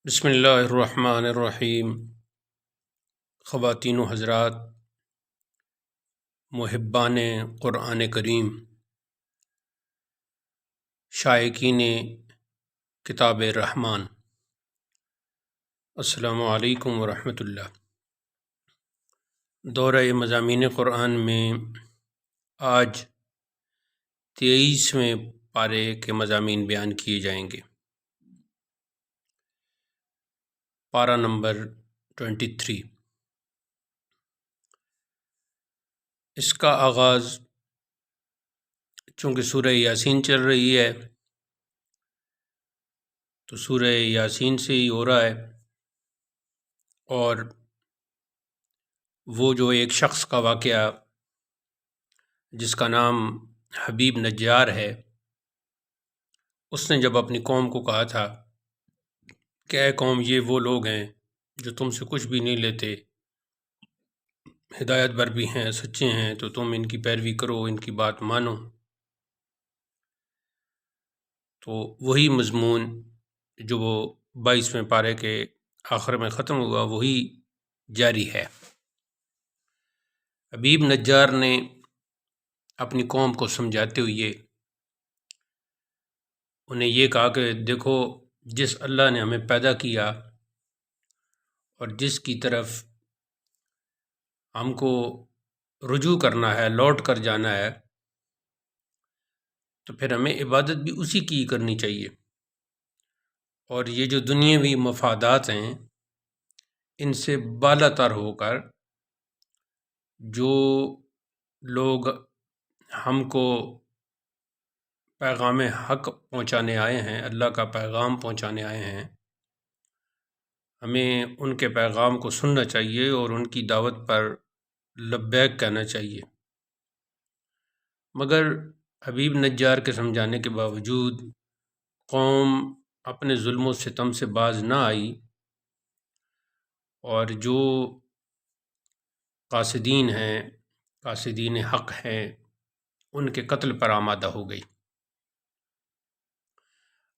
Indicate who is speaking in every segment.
Speaker 1: بسم اللہ الرحمن الرحیم۔ خواتین و حضرات، محبان قرآن کریم، شائقین کتاب رحمان، السلام علیکم ورحمۃ اللہ۔ دورہ مضامین قرآن میں آج 23ویں پارے کے مضامین بیان کیے جائیں گے۔ پارہ نمبر 23۔ اس کا آغاز چونکہ سورہ یاسین چل رہی ہے تو سورہ یاسین سے ہی ہو رہا ہے، اور وہ جو ایک شخص کا واقعہ جس کا نام حبیب نجار ہے، اس نے جب اپنی قوم کو کہا تھا کہ اے قوم، یہ وہ لوگ ہیں جو تم سے کچھ بھی نہیں لیتے، ہدایت پر بھی ہیں، سچے ہیں، تو تم ان کی پیروی کرو، ان کی بات مانو۔ تو وہی مضمون جو وہ 22ویں پارے کے آخر میں ختم ہوا وہی جاری ہے۔ حبیب نجار نے اپنی قوم کو سمجھاتے ہوئے انہیں یہ کہا کہ دیکھو، جس اللہ نے ہمیں پیدا کیا اور جس کی طرف ہم کو رجوع کرنا ہے، لوٹ کر جانا ہے، تو پھر ہمیں عبادت بھی اسی کی کرنی چاہیے۔ اور یہ جو دنیاوی مفادات ہیں، ان سے بالا تر ہو کر جو لوگ ہم کو پیغام حق پہنچانے آئے ہیں، اللہ کا پیغام پہنچانے آئے ہیں، ہمیں ان کے پیغام کو سننا چاہیے اور ان کی دعوت پر لبیک کہنا چاہیے۔ مگر حبیب نجار کے سمجھانے کے باوجود قوم اپنے ظلم و ستم سے باز نہ آئی، اور جو قاصدین ہیں، قاصدین حق ہیں، ان کے قتل پر آمادہ ہو گئی۔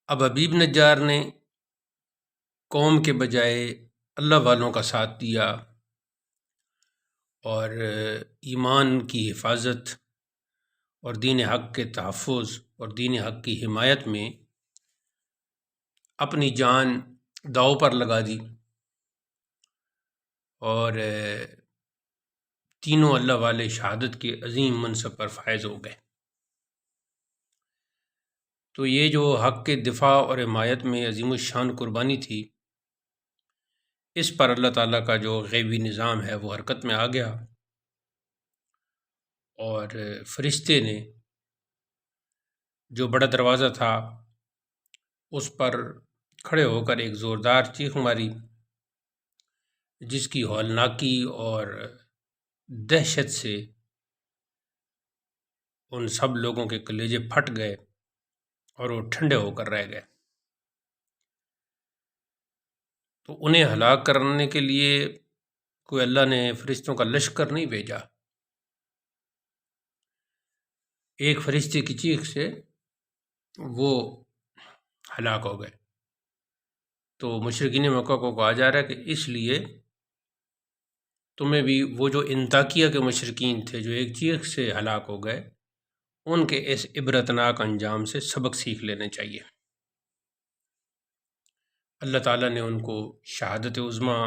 Speaker 1: اب حبیب نجار نے قوم کے بجائے اللہ والوں کا ساتھ دیا اور ایمان کی حفاظت اور دین حق کے تحفظ اور دین حق کی حمایت میں اپنی جان داؤ پر لگا دی، اور تینوں اللہ والے شہادت کے عظیم منصب پر فائز ہو گئے۔ تو یہ جو حق کے دفاع اور حمایت میں عظیم الشان قربانی تھی، اس پر اللہ تعالیٰ کا جو غیبی نظام ہے وہ حرکت میں آ گیا، اور فرشتے نے جو بڑا دروازہ تھا اس پر کھڑے ہو کر ایک زوردار چیخ ماری، جس کی ہولناکی اور دہشت سے ان سب لوگوں کے کلیجے پھٹ گئے اور وہ ٹھنڈے ہو کر رہ گئے۔ تو انہیں ہلاک کرنے کے لیے کوئی اللہ نے فرشتوں کا لشکر نہیں بھیجا، ایک فرشتے کی چیخ سے وہ ہلاک ہو گئے۔ تو مشرکین مکہ کو کہا جا رہا ہے کہ اس لیے تمہیں بھی وہ جو انطاکیہ کے مشرکین تھے جو ایک چیخ سے ہلاک ہو گئے، ان کے اس عبرتناک انجام سے سبق سیکھ لینے چاہیے۔ اللہ تعالیٰ نے ان کو شہادت عظمیٰ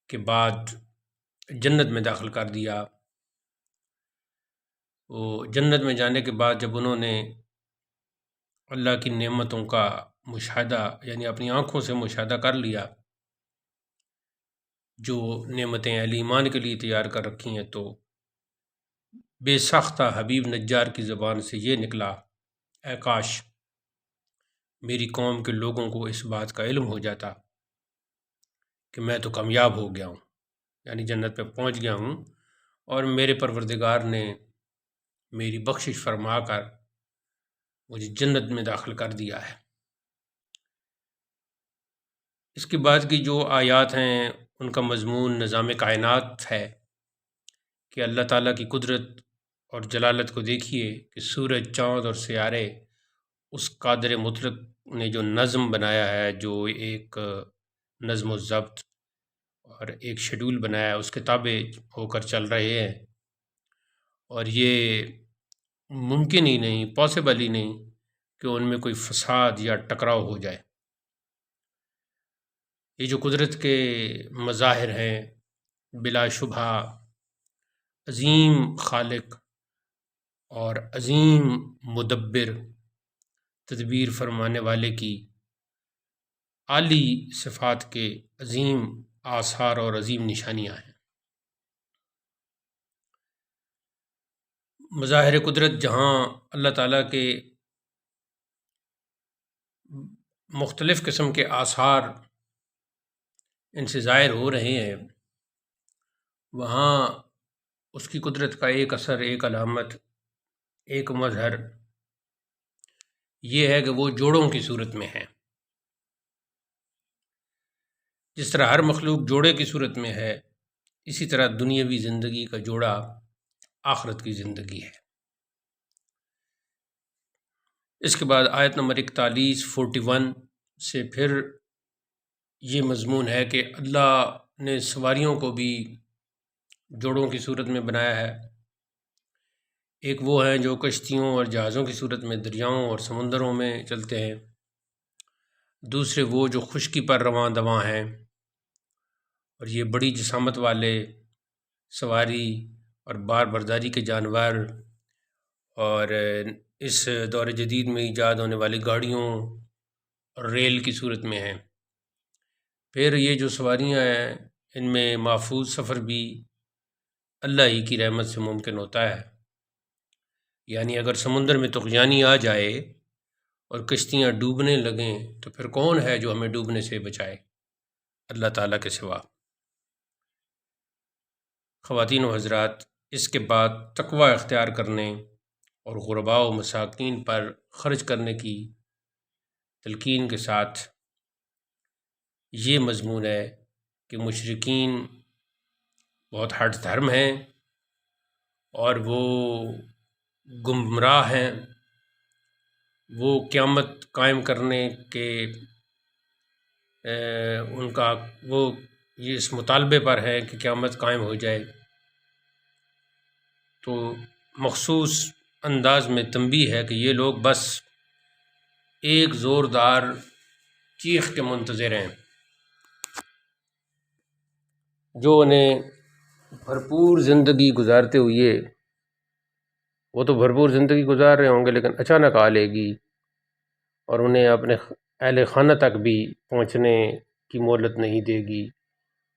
Speaker 1: کے بعد جنت میں داخل کر دیا۔ وہ جنت میں جانے کے بعد جب انہوں نے اللہ کی نعمتوں کا مشاہدہ، یعنی اپنی آنکھوں سے مشاہدہ کر لیا، جو نعمتیں اہل ایمان کے لیے تیار کر رکھی ہیں، تو بے ساختہ حبیب نجار کی زبان سے یہ نکلا، اے کاش میری قوم کے لوگوں کو اس بات کا علم ہو جاتا کہ میں تو کامیاب ہو گیا ہوں، یعنی جنت پہ پہنچ گیا ہوں، اور میرے پروردگار نے میری بخشش فرما کر مجھے جنت میں داخل کر دیا ہے۔ اس کے بعد کی جو آیات ہیں ان کا مضمون نظام کائنات ہے کہ اللہ تعالیٰ کی قدرت اور جلالت کو دیکھیے کہ سورج، چاند اور سیارے اس قادر مطلق نے جو نظم بنایا ہے، جو ایک نظم و ضبط اور ایک شیڈول بنایا ہے، اس کے تابع ہو کر چل رہے ہیں، اور یہ ممکن ہی نہیں، پاسبل ہی نہیں کہ ان میں کوئی فساد یا ٹکراؤ ہو جائے۔ یہ جو قدرت کے مظاہر ہیں، بلا شبہ عظیم خالق اور عظیم مدبر، تدبیر فرمانے والے کی اعلی صفات کے عظیم آثار اور عظیم نشانیاں ہیں۔ مظاہر قدرت جہاں اللہ تعالیٰ کے مختلف قسم کے آثار ان سے ظاہر ہو رہے ہیں، وہاں اس کی قدرت کا ایک اثر، ایک علامت، ایک مظہر یہ ہے کہ وہ جوڑوں کی صورت میں ہے۔ جس طرح ہر مخلوق جوڑے کی صورت میں ہے، اسی طرح دنیاوی زندگی کا جوڑا آخرت کی زندگی ہے۔ اس کے بعد آیت نمبر 41 سے پھر یہ مضمون ہے کہ اللہ نے سواریوں کو بھی جوڑوں کی صورت میں بنایا ہے۔ ایک وہ ہیں جو کشتیوں اور جہازوں کی صورت میں دریاؤں اور سمندروں میں چلتے ہیں، دوسرے وہ جو خشکی پر رواں دواں ہیں، اور یہ بڑی جسامت والے سواری اور بار برداری کے جانور، اور اس دور جدید میں ایجاد ہونے والی گاڑیوں اور ریل کی صورت میں ہیں۔ پھر یہ جو سواریاں ہیں، ان میں محفوظ سفر بھی اللہ ہی کی رحمت سے ممکن ہوتا ہے۔ یعنی اگر سمندر میں طغیانی آ جائے اور کشتیاں ڈوبنے لگیں تو پھر کون ہے جو ہمیں ڈوبنے سے بچائے؟ اللہ تعالیٰ کے سوا۔ خواتین و حضرات، اس کے بعد تقوی اختیار کرنے اور غرباء و مساکین پر خرچ کرنے کی تلقین کے ساتھ یہ مضمون ہے کہ مشرکین بہت ہٹ دھرم ہیں اور وہ گمراہ ہیں، وہ قیامت قائم کرنے کے ان کا وہ یہ اس مطالبے پر ہے کہ قیامت قائم ہو جائے، تو مخصوص انداز میں تنبیہ ہے کہ یہ لوگ بس ایک زوردار چیخ کے منتظر ہیں جو انہیں بھرپور زندگی گزارتے ہوئے، وہ تو بھرپور زندگی گزار رہے ہوں گے لیکن اچانک آ لے گی اور انہیں اپنے اہل خانہ تک بھی پہنچنے کی مہلت نہیں دے گی،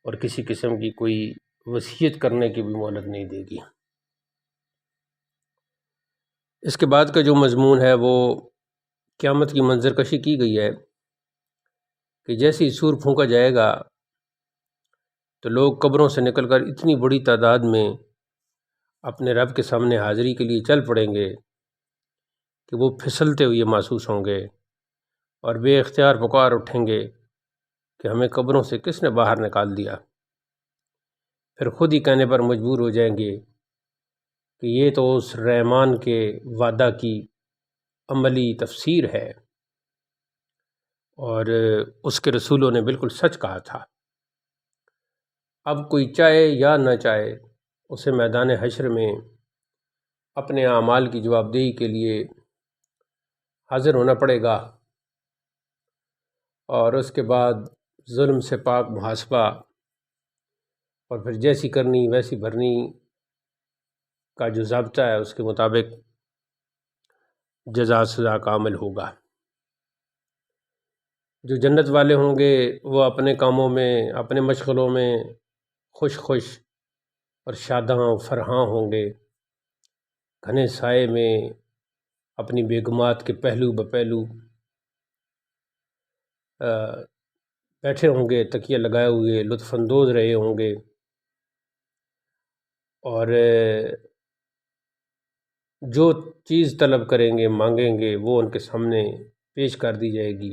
Speaker 1: اور کسی قسم کی کوئی وصیت کرنے کی بھی مہلت نہیں دے گی۔ اس کے بعد کا جو مضمون ہے وہ قیامت کی منظر کشی کی گئی ہے کہ جیسے ہی سور پھونکا جائے گا تو لوگ قبروں سے نکل کر اتنی بڑی تعداد میں اپنے رب کے سامنے حاضری کے لیے چل پڑیں گے کہ وہ پھسلتے ہوئے محسوس ہوں گے اور بے اختیار پکار اٹھیں گے کہ ہمیں قبروں سے کس نے باہر نکال دیا۔ پھر خود ہی کہنے پر مجبور ہو جائیں گے کہ یہ تو اس رحمان کے وعدہ کی عملی تفسیر ہے، اور اس کے رسولوں نے بالکل سچ کہا تھا۔ اب کوئی چاہے یا نہ چاہے اسے میدان حشر میں اپنے اعمال کی جواب دہی کے لیے حاضر ہونا پڑے گا، اور اس کے بعد ظلم سے پاک محاسبہ، اور پھر جیسی کرنی ویسی بھرنی کا جو ضابطہ ہے اس کے مطابق جزا سزا کا عمل ہوگا۔ جو جنت والے ہوں گے وہ اپنے کاموں میں، اپنے مشغلوں میں خوش خوش اور شاداں و فرحاں ہوں گے، گھنے سائے میں اپنی بیگمات کے پہلو بپہلو بیٹھے ہوں گے، تکیہ لگائے ہوئے لطف اندوز رہے ہوں گے، اور جو چیز طلب کریں گے مانگیں گے وہ ان کے سامنے پیش کر دی جائے گی۔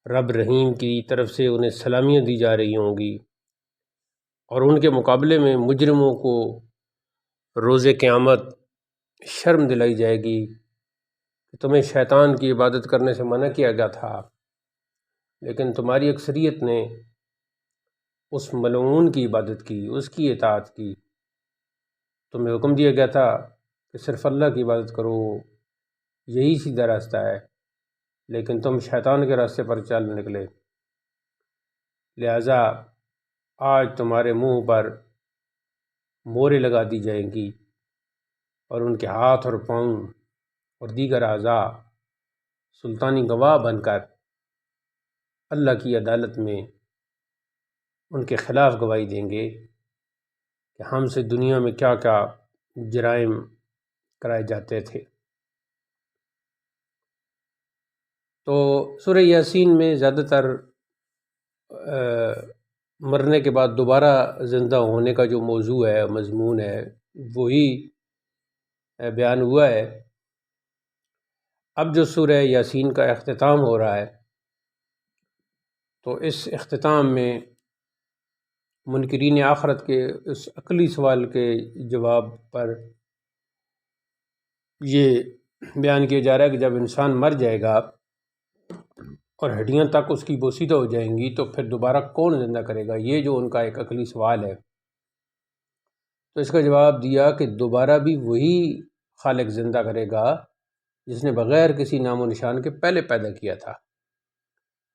Speaker 1: رب رحیم کی طرف سے انہیں سلامیاں دی جا رہی ہوں گی، اور ان کے مقابلے میں مجرموں کو روز قیامت شرم دلائی جائے گی کہ تمہیں شیطان کی عبادت کرنے سے منع کیا گیا تھا، لیکن تمہاری اکثریت نے اس ملعون کی عبادت کی، اس کی اطاعت کی۔ تمہیں حکم دیا گیا تھا کہ صرف اللہ کی عبادت کرو، یہی سیدھا راستہ ہے، لیکن تم شیطان کے راستے پر چل نکلے۔ لہٰذا آج تمہارے منہ پر موریں لگا دی جائیں گی، اور ان کے ہاتھ اور پاؤں اور دیگر اعضاء سلطانی گواہ بن کر اللہ کی عدالت میں ان کے خلاف گواہی دیں گے کہ ہم سے دنیا میں کیا کیا جرائم کرائے جاتے تھے۔ تو سورہ یاسین میں زیادہ تر مرنے کے بعد دوبارہ زندہ ہونے کا جو موضوع ہے، مضمون ہے، وہی بیان ہوا ہے۔ اب جو سورہ یاسین کا اختتام ہو رہا ہے، تو اس اختتام میں منکرین آخرت کے اس عقلی سوال کے جواب پر یہ بیان کیا جا رہا ہے کہ جب انسان مر جائے گا اور ہڈیاں تک اس کی بوسیدہ ہو جائیں گی تو پھر دوبارہ کون زندہ کرے گا؟ یہ جو ان کا ایک عقلی سوال ہے، تو اس کا جواب دیا کہ دوبارہ بھی وہی خالق زندہ کرے گا جس نے بغیر کسی نام و نشان کے پہلے پیدا کیا تھا۔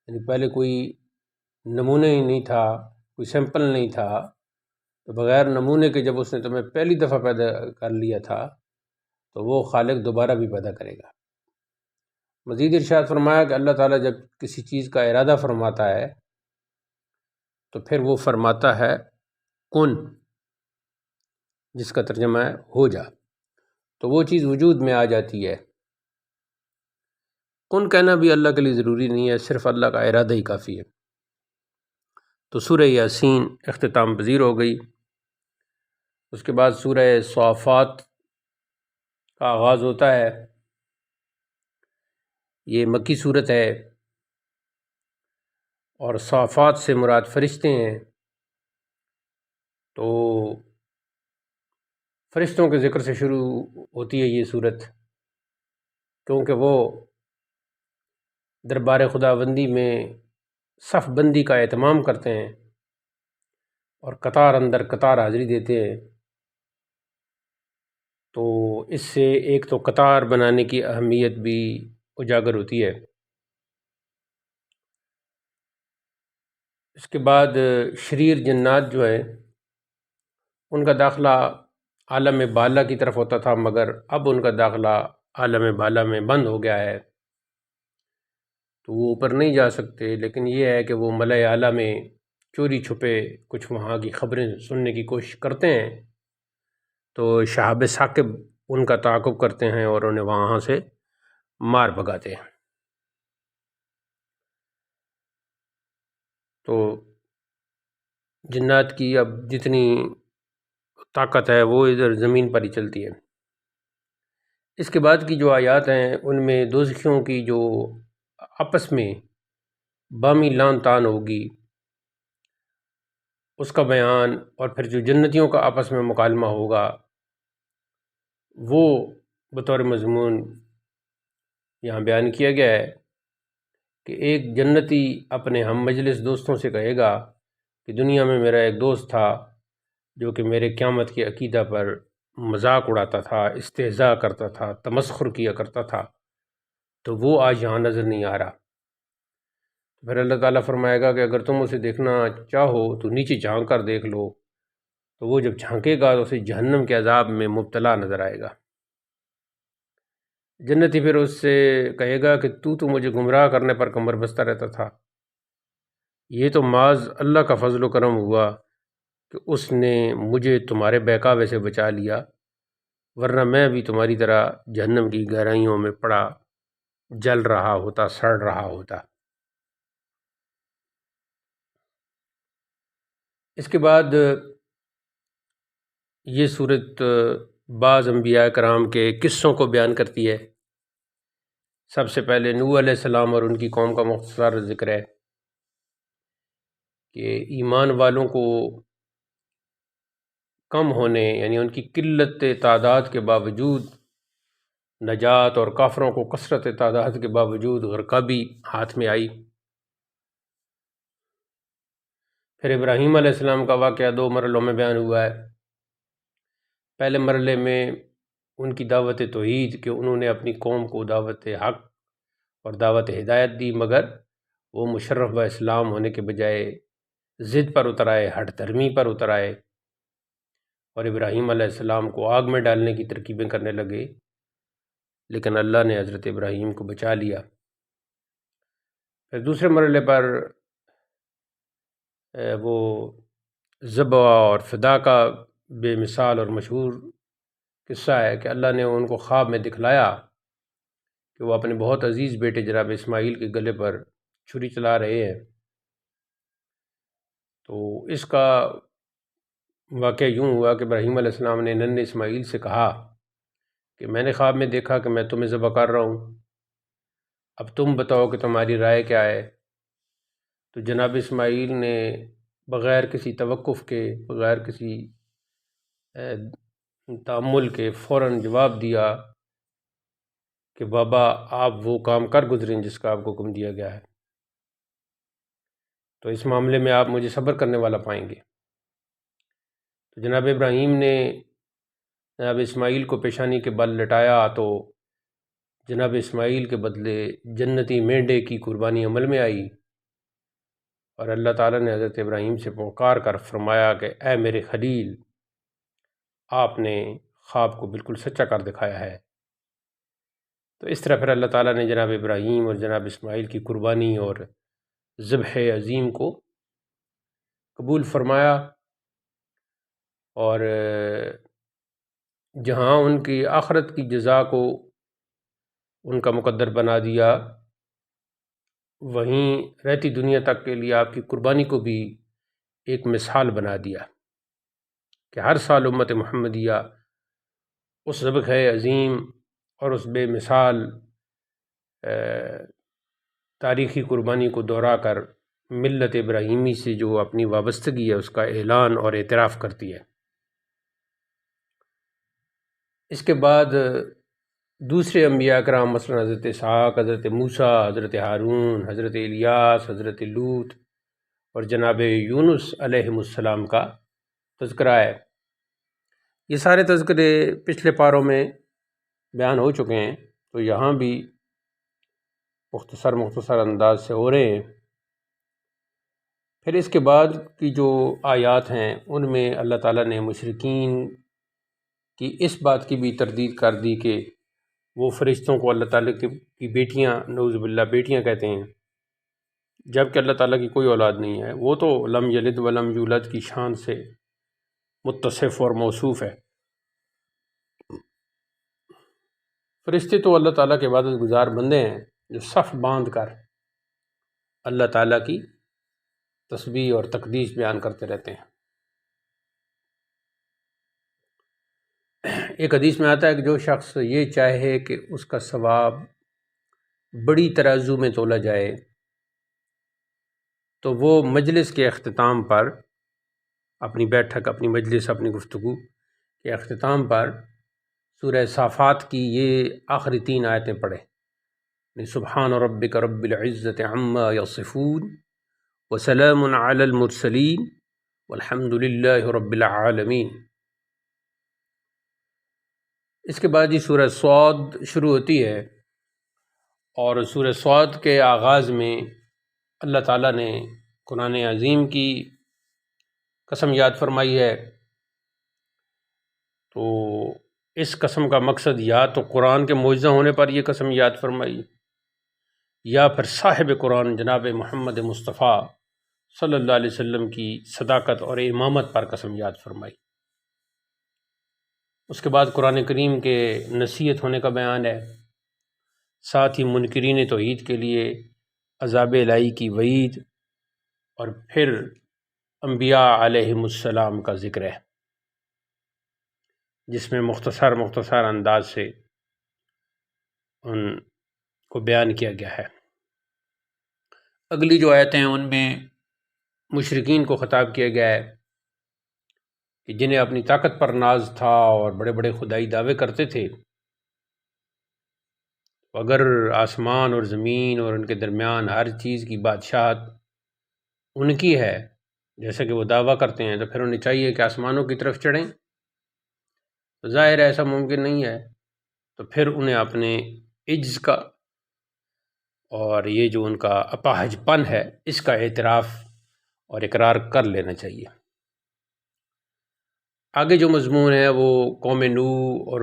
Speaker 1: یعنی پہلے کوئی نمونہ ہی نہیں تھا، کوئی سیمپل نہیں تھا، تو بغیر نمونے کے جب اس نے تمہیں پہلی دفعہ پیدا کر لیا تھا تو وہ خالق دوبارہ بھی پیدا کرے گا۔ مزید ارشاد فرمایا کہ اللہ تعالیٰ جب کسی چیز کا ارادہ فرماتا ہے تو پھر وہ فرماتا ہے کن، جس کا ترجمہ ہے ہو جا، تو وہ چیز وجود میں آ جاتی ہے۔ کن کہنا بھی اللہ کے لیے ضروری نہیں ہے، صرف اللہ کا ارادہ ہی کافی ہے۔ تو سورہ یاسین اختتام پذیر ہو گئی۔ اس کے بعد سورہ صافات کا آغاز ہوتا ہے۔ یہ مکی صورت ہے، اور صافات سے مراد فرشتے ہیں۔ تو فرشتوں کے ذکر سے شروع ہوتی ہے یہ صورت، کیونکہ وہ دربار خداوندی میں صف بندی کا اہتمام کرتے ہیں اور قطار اندر قطار حاضری دیتے ہیں۔ تو اس سے ایک تو قطار بنانے کی اہمیت بھی اجاگر ہوتی ہے۔ اس کے بعد شریر جنات جو ہیں ان کا داخلہ عالم بالا کی طرف ہوتا تھا، مگر اب ان کا داخلہ عالم بالا میں بند ہو گیا ہے، تو وہ اوپر نہیں جا سکتے، لیکن یہ ہے کہ وہ ملأ اعلیٰ میں چوری چھپے کچھ وہاں کی خبریں سننے کی کوشش کرتے ہیں، تو شہاب ثاقب ان کا تعاقب کرتے ہیں اور انہیں وہاں سے مار بھگاتے ہیں۔ تو جنات کی اب جتنی طاقت ہے وہ ادھر زمین پر ہی چلتی ہے۔ اس کے بعد کی جو آیات ہیں ان میں دوزخیوں کی جو آپس میں بامی لان تان ہوگی اس کا بیان، اور پھر جو جنتیوں کا آپس میں مکالمہ ہوگا وہ بطور مضمون یہاں بیان کیا گیا ہے کہ ایک جنتی اپنے ہم مجلس دوستوں سے کہے گا کہ دنیا میں میرا ایک دوست تھا جو کہ میرے قیامت کے عقیدہ پر مذاق اڑاتا تھا، استہزاء کرتا تھا، تمسخر کیا کرتا تھا، تو وہ آج یہاں نظر نہیں آ رہا۔ پھر اللہ تعالیٰ فرمائے گا کہ اگر تم اسے دیکھنا چاہو تو نیچے جھانک کر دیکھ لو، تو وہ جب جھانکے گا تو اسے جہنم کے عذاب میں مبتلا نظر آئے گا۔ جنتی پھر اس سے کہے گا کہ تو مجھے گمراہ کرنے پر کمر بستہ رہتا تھا، یہ تو معاذ اللہ کا فضل و کرم ہوا کہ اس نے مجھے تمہارے بہکاوے سے بچا لیا، ورنہ میں بھی تمہاری طرح جہنم کی گہرائیوں میں پڑا جل رہا ہوتا، سڑ رہا ہوتا۔ اس کے بعد یہ صورت بعض انبیاء کرام کے قصوں کو بیان کرتی ہے۔ سب سے پہلے نوح علیہ السلام اور ان کی قوم کا مختصر ذکر ہے کہ ایمان والوں کو کم ہونے، یعنی ان کی قلت تعداد کے باوجود نجات اور کافروں کو کثرت تعداد کے باوجود غرقابی ہاتھ میں آئی۔ پھر ابراہیم علیہ السلام کا واقعہ 2 مرحلوں میں بیان ہوا ہے۔ پہلے مرحلے میں ان کی دعوت توحید کہ انہوں نے اپنی قوم کو دعوت حق اور دعوت ہدایت دی، مگر وہ مشرف و اسلام ہونے کے بجائے ضد پر اتر آئے، ہٹ دھرمی پر اتر آئے اور ابراہیم علیہ السلام کو آگ میں ڈالنے کی ترکیبیں کرنے لگے، لیکن اللہ نے حضرت ابراہیم کو بچا لیا۔ پھر دوسرے مرحلے پر وہ ذبح اور فدا کا بے مثال اور مشہور قصہ ہے کہ اللہ نے ان کو خواب میں دکھلایا کہ وہ اپنے بہت عزیز بیٹے جناب اسماعیل کے گلے پر چھری چلا رہے ہیں۔ تو اس کا واقعہ یوں ہوا کہ ابراہیم علیہ السلام نے ننھے اسماعیل سے کہا کہ میں نے خواب میں دیکھا کہ میں تمہیں ذبح کر رہا ہوں، اب تم بتاؤ کہ تمہاری رائے کیا ہے۔ تو جناب اسماعیل نے بغیر کسی توقف کے، بغیر کسی تأمل کے فوراً جواب دیا کہ بابا آپ وہ کام کر گزریں جس کا آپ کو حکم دیا گیا ہے، تو اس معاملے میں آپ مجھے صبر کرنے والا پائیں گے۔ تو جناب ابراہیم نے جناب اسماعیل کو پیشانی کے بل لٹایا تو جناب اسماعیل کے بدلے جنتی مینڈے کی قربانی عمل میں آئی، اور اللہ تعالیٰ نے حضرت ابراہیم سے پکار کر فرمایا کہ اے میرے خلیل، آپ نے خواب کو بالکل سچا کر دکھایا ہے۔ تو اس طرح پھر اللہ تعالیٰ نے جناب ابراہیم اور جناب اسماعیل کی قربانی اور ذبح عظیم کو قبول فرمایا، اور جہاں ان کی آخرت کی جزا کو ان کا مقدر بنا دیا، وہیں رہتی دنیا تک کے لیے آپ کی قربانی کو بھی ایک مثال بنا دیا کہ ہر سال امت محمدیہ اس ذبح عظیم اور اس بے مثال تاریخی قربانی کو دہرا کر ملت ابراہیمی سے جو اپنی وابستگی ہے اس کا اعلان اور اعتراف کرتی ہے۔ اس کے بعد دوسرے انبیاء کرام مثلا حضرت اسحاق، حضرت موسیٰ، حضرت ہارون، حضرت الیاس، حضرت لوط اور جناب یونس علیہ السلام کا تذکرہ ہے۔ یہ سارے تذکرے پچھلے پاروں میں بیان ہو چکے ہیں، تو یہاں بھی مختصر انداز سے ہو رہے ہیں۔ پھر اس کے بعد کی جو آیات ہیں ان میں اللہ تعالیٰ نے مشرکین کی اس بات کی بھی تردید کر دی کہ وہ فرشتوں کو اللہ تعالیٰ کی بیٹیاں، نعوذ باللہ بیٹیاں کہتے ہیں، جبکہ اللہ تعالیٰ کی کوئی اولاد نہیں ہے۔ وہ تو لم یلد ولم یولد کی شان سے متصف اور موصوف ہے۔ فرشتے تو اللہ تعالیٰ کے عبادت گزار بندے ہیں جو صف باندھ کر اللہ تعالیٰ کی تسبیح اور تقدیس بیان کرتے رہتے ہیں۔ ایک حدیث میں آتا ہے کہ جو شخص یہ چاہے کہ اس کا ثواب بڑی ترازو میں تولا جائے تو وہ مجلس کے اختتام پر، اپنی بیٹھک، اپنی مجلس، اپنی گفتگو کے اختتام پر سورہ صافات کی یہ آخری 3 آیتیں پڑھے، سبحان ربک رب العزت عما یصفون وسلام علی المرسلین والحمد للہ رب العالمین۔ اس کے بعد یہ سورہ صاد شروع ہوتی ہے، اور سورہ صاد کے آغاز میں اللہ تعالیٰ نے قرآن عظیم کی قسم یاد فرمائی ہے۔ تو اس قسم کا مقصد یا تو قرآن کے معجزہ ہونے پر یہ قسم یاد فرمائی، یا پھر صاحب قرآن جناب محمد مصطفیٰ صلی اللہ علیہ وسلم کی صداقت اور امامت پر قسم یاد فرمائی۔ اس کے بعد قرآن کریم کے نصیحت ہونے کا بیان ہے، ساتھ ہی منکرین توحید کے لیے عذاب الہی کی وعید، اور پھر انبیاء علیہم السلام کا ذکر ہے جس میں مختصر انداز سے ان کو بیان کیا گیا ہے۔ اگلی جو آیتیں ہیں ان میں مشرکین کو خطاب کیا گیا ہے کہ جنہیں اپنی طاقت پر ناز تھا اور بڑے بڑے خدائی دعوے کرتے تھے، اگر آسمان اور زمین اور ان کے درمیان ہر چیز کی بادشاہت ان کی ہے جیسا کہ وہ دعویٰ کرتے ہیں، تو پھر انہیں چاہیے کہ آسمانوں کی طرف چڑھیں۔ تو ظاہر ہے ایسا ممکن نہیں ہے، تو پھر انہیں اپنے عجز کا اور یہ جو ان کا اپاہج پن ہے اس کا اعتراف اور اقرار کر لینا چاہیے۔ آگے جو مضمون ہے وہ قوم نوح اور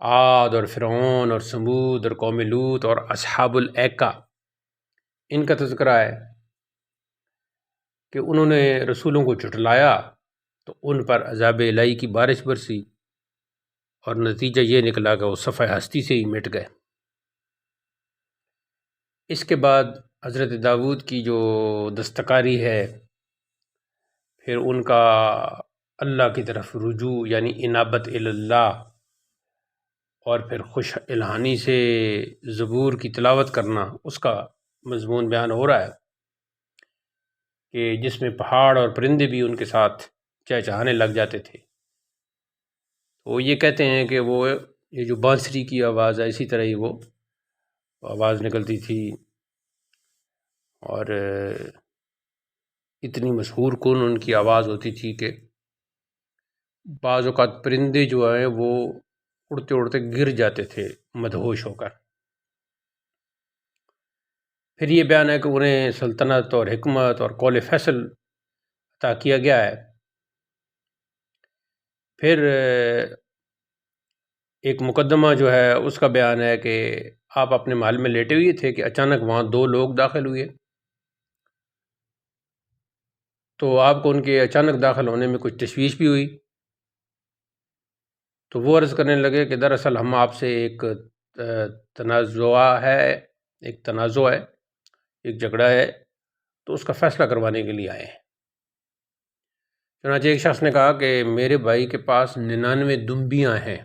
Speaker 1: عاد اور فرعون اور ثمود اور قوم لوط اور اصحاب الایکہ، ان کا تذکرہ ہے کہ انہوں نے رسولوں کو جھٹلایا تو ان پر عذاب الہی کی بارش برسی اور نتیجہ یہ نکلا کہ وہ صفحہ ہستی سے ہی مٹ گئے۔ اس کے بعد حضرت داؤد کی جو دستکاری ہے، پھر ان کا اللہ کی طرف رجوع یعنی انابت اللہ، اور پھر خوش الہانی سے زبور کی تلاوت کرنا، اس کا مضمون بیان ہو رہا ہے کہ جس میں پہاڑ اور پرندے بھی ان کے ساتھ چہچہانے لگ جاتے تھے۔ وہ یہ کہتے ہیں کہ وہ یہ جو بانسری کی آواز ہے اسی طرح ہی وہ آواز نکلتی تھی، اور اتنی مشہور کن ان کی آواز ہوتی تھی کہ بعض اوقات پرندے جو ہیں وہ اڑتے اڑتے گر جاتے تھے مدہوش ہو کر۔ پھر یہ بیان ہے کہ انہیں سلطنت اور حکمت اور قول فیصل عطا کیا گیا ہے۔ پھر ایک مقدمہ جو ہے اس کا بیان ہے کہ آپ اپنے محل میں لیٹے ہوئے تھے کہ اچانک وہاں 2 لوگ داخل ہوئے، تو آپ کو ان کے اچانک داخل ہونے میں کچھ تشویش بھی ہوئی، تو وہ عرض کرنے لگے کہ دراصل ہم آپ سے ایک تنازع ہے، ایک جھگڑا ہے، تو اس کا فیصلہ کروانے کے لیے آئے ہیں۔ چنانچہ ایک شخص نے کہا کہ میرے بھائی کے پاس 99 دمبیاں ہیں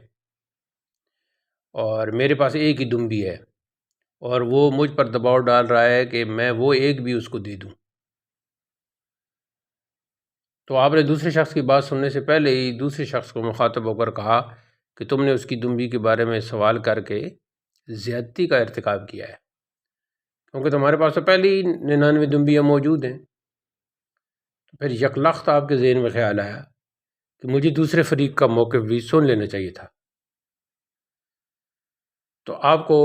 Speaker 1: اور میرے پاس ایک ہی دمبی ہے، اور وہ مجھ پر دباؤ ڈال رہا ہے کہ میں وہ ایک بھی اس کو دے دوں۔ تو آپ نے دوسرے شخص کی بات سننے سے پہلے ہی دوسرے شخص کو مخاطب ہو کر کہا کہ تم نے اس کی دمبی کے بارے میں سوال کر کے زیادتی کا ارتکاب کیا ہے، کیونکہ تمہارے پاس تو پہلے ہی 99 دمبیاں موجود ہیں۔ تو پھر یکلخت آپ کے ذہن میں خیال آیا کہ مجھے دوسرے فریق کا موقف بھی سن لینا چاہیے تھا۔ تو آپ کو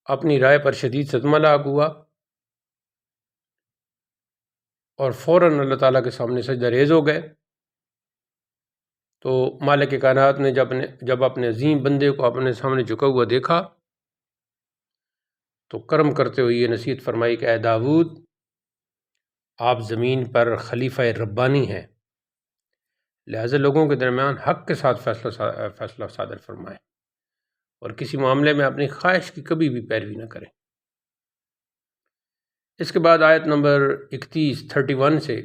Speaker 1: اپنی رائے پر شدید صدمہ لاحق ہوا اور فوراً اللہ تعالیٰ کے سامنے سجدہ ریز ہو گئے۔ تو مالک کائنات نے جب اپنے عظیم بندے کو اپنے سامنے جھکا ہوا دیکھا تو کرم کرتے ہوئے یہ نصیحت فرمائی کہ اے داؤد، آپ زمین پر خلیفہ ربانی ہیں، لہذا لوگوں کے درمیان حق کے ساتھ فیصلہ صادر فرمائیں اور کسی معاملے میں اپنی خواہش کی کبھی بھی پیروی نہ کریں۔ اس کے بعد آیت نمبر 31 سے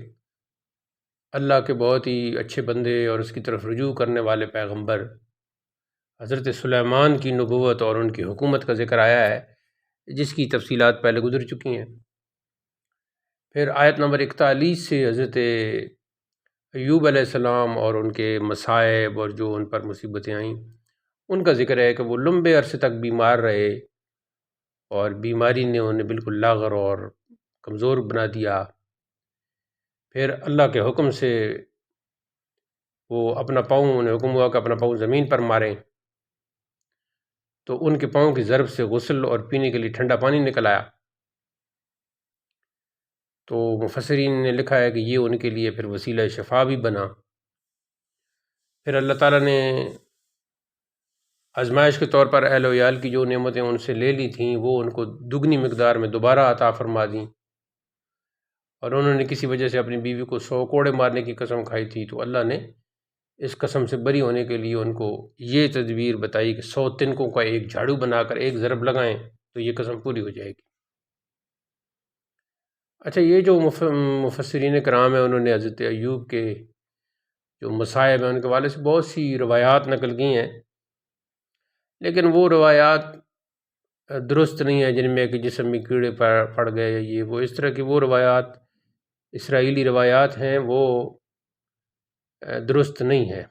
Speaker 1: اللہ کے بہت ہی اچھے بندے اور اس کی طرف رجوع کرنے والے پیغمبر حضرت سلیمان کی نبوت اور ان کی حکومت کا ذکر آیا ہے، جس کی تفصیلات پہلے گزر چکی ہیں۔ پھر آیت نمبر 41 سے حضرت ایوب علیہ السلام اور ان کے مصائب اور جو ان پر مصیبتیں آئیں ان کا ذکر ہے کہ وہ لمبے عرصے تک بیمار رہے اور بیماری نے انہیں بالکل لاغر اور کمزور بنا دیا۔ پھر اللہ کے حکم سے وہ انہیں حکم ہوا کہ اپنا پاؤں زمین پر ماریں، تو ان کے پاؤں کی ضرب سے غسل اور پینے کے لیے ٹھنڈا پانی نکل آیا۔ تو مفسرین نے لکھا ہے کہ یہ ان کے لیے پھر وسیلہ شفا بھی بنا۔ پھر اللہ تعالیٰ نے آزمائش کے طور پر اہل و عیال کی جو نعمتیں ان سے لے لی تھیں وہ ان کو دگنی مقدار میں دوبارہ عطا فرما دیں، اور انہوں نے کسی وجہ سے اپنی بیوی کو 100 کوڑے مارنے کی قسم کھائی تھی، تو اللہ نے اس قسم سے بری ہونے کے لیے ان کو یہ تدبیر بتائی کہ 100 تنکوں کا ایک جھاڑو بنا کر ایک ضرب لگائیں تو یہ قسم پوری ہو جائے گی۔ اچھا، یہ جو مفسرین کرام ہیں انہوں نے حضرت ایوب کے جو مصائب ہیں ان کے والے سے بہت سی روایات نقل کی ہیں، لیکن وہ روایات درست نہیں ہیں جن میں کہ جسم میں کیڑے پڑ گئے، یہ وہ اس طرح کی وہ روایات اسرائیلی روایات ہیں، وہ درست نہیں ہے۔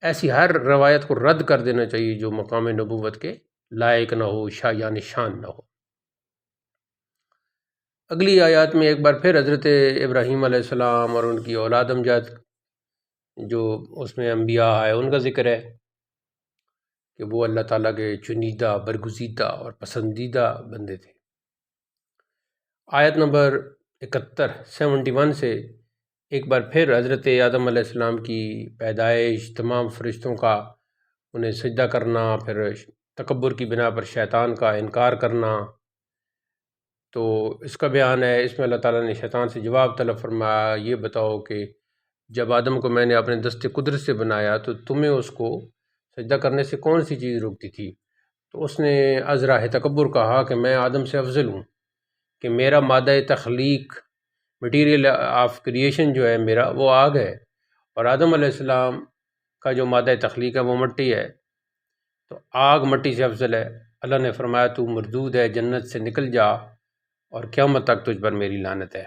Speaker 1: ایسی ہر روایت کو رد کر دینا چاہیے جو مقام نبوت کے لائق نہ ہو، شایان شان نہ ہو۔ اگلی آیات میں ایک بار پھر حضرت ابراہیم علیہ السلام اور ان کی اولاد امجاد جو اس میں انبیاء ہے ان کا ذکر ہے کہ وہ اللہ تعالیٰ کے چنیدہ، برگزیدہ اور پسندیدہ بندے تھے۔ آیت نمبر 71 سے ایک بار پھر حضرت آدم علیہ السلام کی پیدائش، تمام فرشتوں کا انہیں سجدہ کرنا، پھر تکبر کی بنا پر شیطان کا انکار کرنا، تو اس کا بیان ہے۔ اس میں اللہ تعالیٰ نے شیطان سے جواب طلب فرمایا، یہ بتاؤ کہ جب آدم کو میں نے اپنے دست قدرت سے بنایا تو تمہیں اس کو سجدہ کرنے سے کون سی چیز روکتی تھی؟ تو اس نے از راہ تکبر کہا کہ میں آدم سے افضل ہوں، کہ میرا مادہ تخلیق، مٹیریل آف کریشن جو ہے میرا وہ آگ ہے، اور آدم علیہ السلام کا جو مادہ تخلیق ہے وہ مٹی ہے، تو آگ مٹی سے افضل ہے۔ اللہ نے فرمایا تو مردود ہے، جنت سے نکل جا اور قیامت تک تجھ پر میری لعنت ہے۔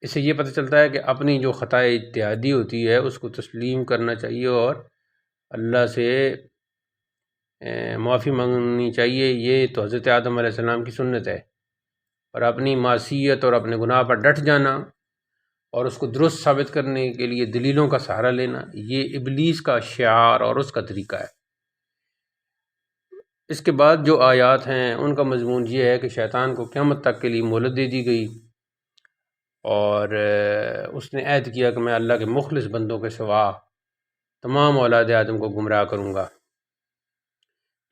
Speaker 1: اس سے یہ پتہ چلتا ہے کہ اپنی جو خطائے اجتہادی ہوتی ہے اس کو تسلیم کرنا چاہیے اور اللہ سے معافی مانگنی چاہیے۔ یہ تو حضرت آدم علیہ السلام کی سنت ہے، اور اپنی معصیت اور اپنے گناہ پر ڈٹ جانا اور اس کو درست ثابت کرنے کے لیے دلیلوں کا سہارا لینا، یہ ابلیس کا شعار اور اس کا طریقہ ہے۔ اس کے بعد جو آیات ہیں ان کا مضمون یہ ہے کہ شیطان کو قیامت تک کے لیے مہلت دے دی گئی، اور اس نے عہد کیا کہ میں اللہ کے مخلص بندوں کے سوا تمام اولاد آدم کو گمراہ کروں گا۔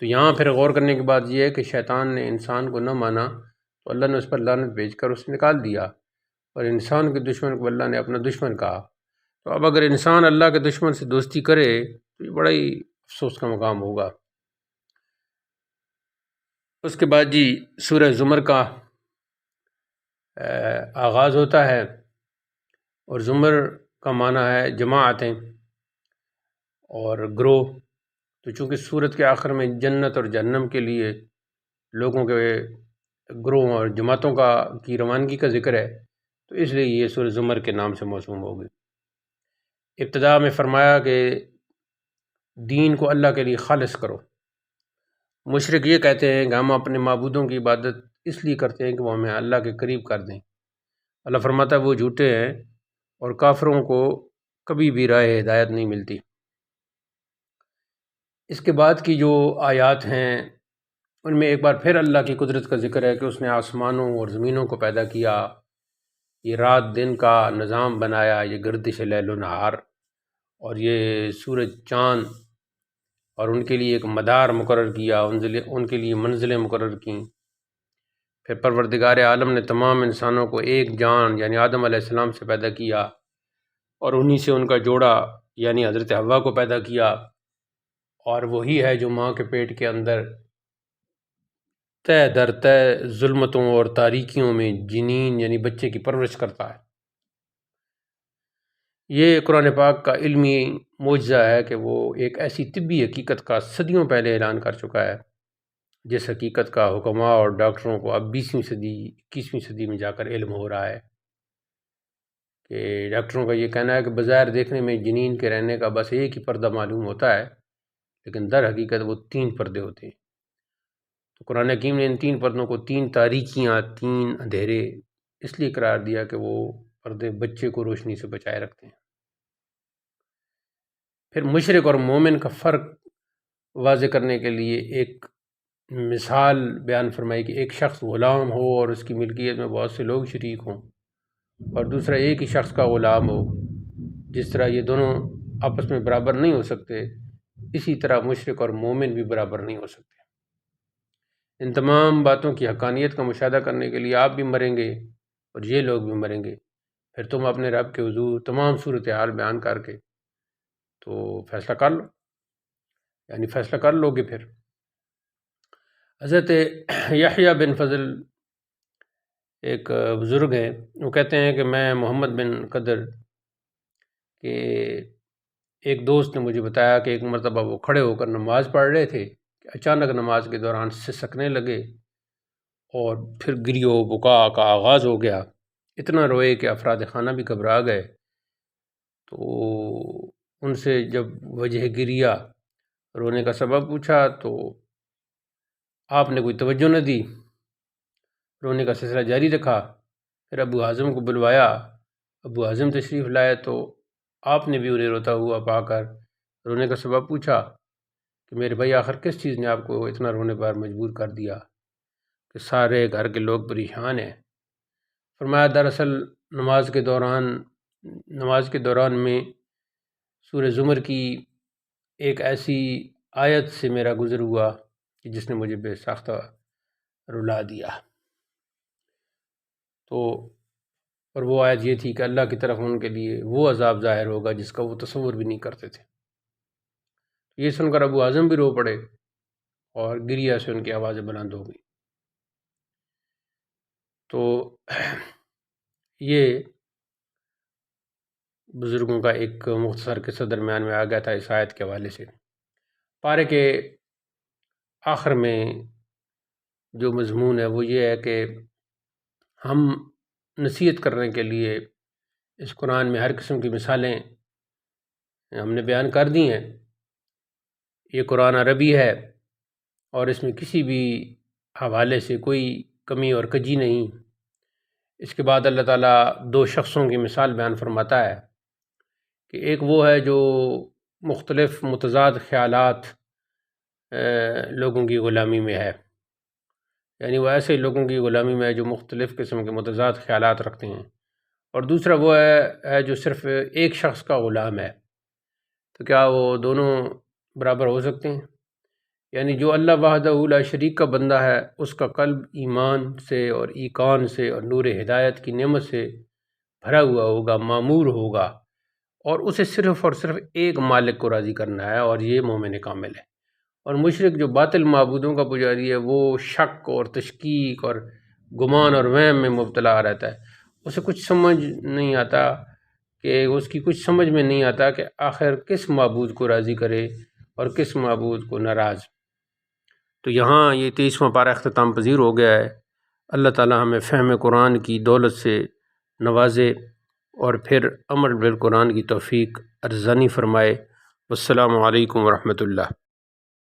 Speaker 1: تو یہاں پھر غور کرنے کی بات یہ ہے کہ شیطان نے انسان کو نہ مانا تو اللہ نے اس پر لعنت بھیج کر اسے نکال دیا، اور انسان کے دشمن کو اللہ نے اپنا دشمن کہا۔ تو اب اگر انسان اللہ کے دشمن سے دوستی کرے تو یہ بڑا ہی افسوس کا مقام ہوگا۔ اس کے بعد سورہ زمر کا آغاز ہوتا ہے، اور زمر کا معنی ہے جماعتیں اور گروہ۔ تو چونکہ سورت کے آخر میں جنت اور جہنم کے لیے لوگوں کے گروہ اور جماعتوں کی روانگی کا ذکر ہے، تو اس لیے یہ سورہ زمر کے نام سے موسوم ہوگی۔ ابتدا میں فرمایا کہ دین کو اللہ کے لیے خالص کرو۔ مشرک یہ کہتے ہیں کہ ہم اپنے معبودوں کی عبادت اس لیے کرتے ہیں کہ وہ ہمیں اللہ کے قریب کر دیں۔ اللہ فرماتا ہے وہ جھوٹے ہیں، اور کافروں کو کبھی بھی راہ ہدایت نہیں ملتی۔ اس کے بعد کی جو آیات ہیں ان میں ایک بار پھر اللہ کی قدرت کا ذکر ہے کہ اس نے آسمانوں اور زمینوں کو پیدا کیا، یہ رات دن کا نظام بنایا، یہ گردش لیل و نہار، اور یہ سورج چاند، اور ان کے لیے ایک مدار مقرر کیا، ان کے لیے منزلیں مقرر کیں۔ پھر پروردگار عالم نے تمام انسانوں کو ایک جان یعنی آدم علیہ السلام سے پیدا کیا، اور انہی سے ان کا جوڑا یعنی حضرت حوا کو پیدا کیا، اور وہی ہے جو ماں کے پیٹ کے اندر تہ در تہ ظلمتوں اور تاریکیوں میں جنین یعنی بچے کی پرورش کرتا ہے۔ یہ قرآن پاک کا علمی معجزہ ہے کہ وہ ایک ایسی طبی حقیقت کا صدیوں پہلے اعلان کر چکا ہے، جس حقیقت کا حکماء اور ڈاکٹروں کو اب 20ویں صدی 21ویں صدی میں جا کر علم ہو رہا ہے، کہ ڈاکٹروں کا یہ کہنا ہے کہ بظاہر دیکھنے میں جنین کے رہنے کا بس ایک ہی پردہ معلوم ہوتا ہے، لیکن در حقیقت وہ 3 پردے ہوتے ہیں۔ تو قرآن حکیم نے ان 3 پردوں کو 3 تاریکیاں، 3 اندھیرے اس لیے قرار دیا کہ وہ پردے بچے کو روشنی سے بچائے رکھتے ہیں۔ پھر مشرک اور مومن کا فرق واضح کرنے کے لیے ایک مثال بیان فرمائی کہ ایک شخص غلام ہو اور اس کی ملکیت میں بہت سے لوگ شریک ہوں، اور دوسرا ایک ہی شخص کا غلام ہو۔ جس طرح یہ دونوں آپس میں برابر نہیں ہو سکتے، اسی طرح مشرک اور مومن بھی برابر نہیں ہو سکتے۔ ان تمام باتوں کی حقانیت کا مشاہدہ کرنے کے لیے آپ بھی مریں گے اور یہ لوگ بھی مریں گے، پھر تم اپنے رب کے حضور تمام صورتحال بیان کر کے تو فیصلہ کر لو، یعنی فیصلہ کر لو گے۔ پھر حضرت یحییٰ بن فضل ایک بزرگ ہیں، وہ کہتے ہیں کہ میں محمد بن قدر کے ایک دوست نے مجھے بتایا کہ ایک مرتبہ وہ کھڑے ہو کر نماز پڑھ رہے تھے کہ اچانک نماز کے دوران سسکنے لگے، اور پھر گریو بکا کا آغاز ہو گیا، اتنا روئے کہ افراد خانہ بھی گھبرا گئے۔ تو ان سے جب وجہ گریہ رونے کا سبب پوچھا تو آپ نے کوئی توجہ نہ دی، رونے کا سلسلہ جاری رکھا۔ پھر ابو حازم کو بلوایا، ابو حازم تشریف لائے تو آپ نے بھی انہیں روتا ہوا پا کر رونے کا سبب پوچھا کہ میرے بھائی آخر کس چیز نے آپ کو اتنا رونے پر مجبور کر دیا کہ سارے گھر کے لوگ پریشان ہیں؟ فرمایا دراصل نماز کے دوران میں سورہ زمر کی ایک ایسی آیت سے میرا گزر ہوا کہ جس نے مجھے بے ساختہ رلا دیا۔ تو اور وہ آیت یہ تھی کہ اللہ کی طرف ان کے لیے وہ عذاب ظاہر ہوگا جس کا وہ تصور بھی نہیں کرتے تھے۔ یہ سن کر ابو اعظم بھی رو پڑے اور گریہ سے ان کی آوازیں بلند ہو گئی۔ تو یہ بزرگوں کا ایک مختصر قصہ درمیان میں آ گیا تھا اس آیت کے حوالے سے۔ پارے کے آخر میں جو مضمون ہے وہ یہ ہے کہ ہم نصیحت کرنے کے لیے اس قرآن میں ہر قسم کی مثالیں ہم نے بیان کر دی ہیں۔ یہ قرآن عربی ہے اور اس میں کسی بھی حوالے سے کوئی کمی اور کجی نہیں۔ اس کے بعد اللہ تعالیٰ دو شخصوں کی مثال بیان فرماتا ہے کہ ایک وہ ہے جو مختلف متضاد خیالات لوگوں کی غلامی میں ہے، یعنی وہ ایسے لوگوں کی غلامی میں ہے جو مختلف قسم کے متضاد خیالات رکھتے ہیں، اور دوسرا وہ ہے جو صرف ایک شخص کا غلام ہے۔ تو کیا وہ دونوں برابر ہو سکتے ہیں؟ یعنی جو اللہ وحدہ لا شریک کا بندہ ہے اس کا قلب ایمان سے اور ایقان سے اور نور ہدایت کی نعمت سے بھرا ہوا ہوگا، معمور ہوگا، اور اسے صرف اور صرف ایک مالک کو راضی کرنا ہے، اور یہ مومن کامل ہے۔ اور مشرک جو باطل معبودوں کا پجاری ہے وہ شک اور تشکیک اور گمان اور وہم میں مبتلا رہتا ہے۔ اسے کچھ سمجھ نہیں آتا کہ اس کی کچھ سمجھ میں نہیں آتا کہ آخر کس معبود کو راضی کرے اور کس معبود کو ناراض۔ تو یہاں یہ 23واں پارہ اختتام پذیر ہو گیا ہے۔ اللہ تعالیٰ ہمیں فہم قرآن کی دولت سے نوازے اور پھر عمل بالقرآن کی توفیق ارزانی فرمائے۔ والسلام علیکم ورحمۃ اللہ۔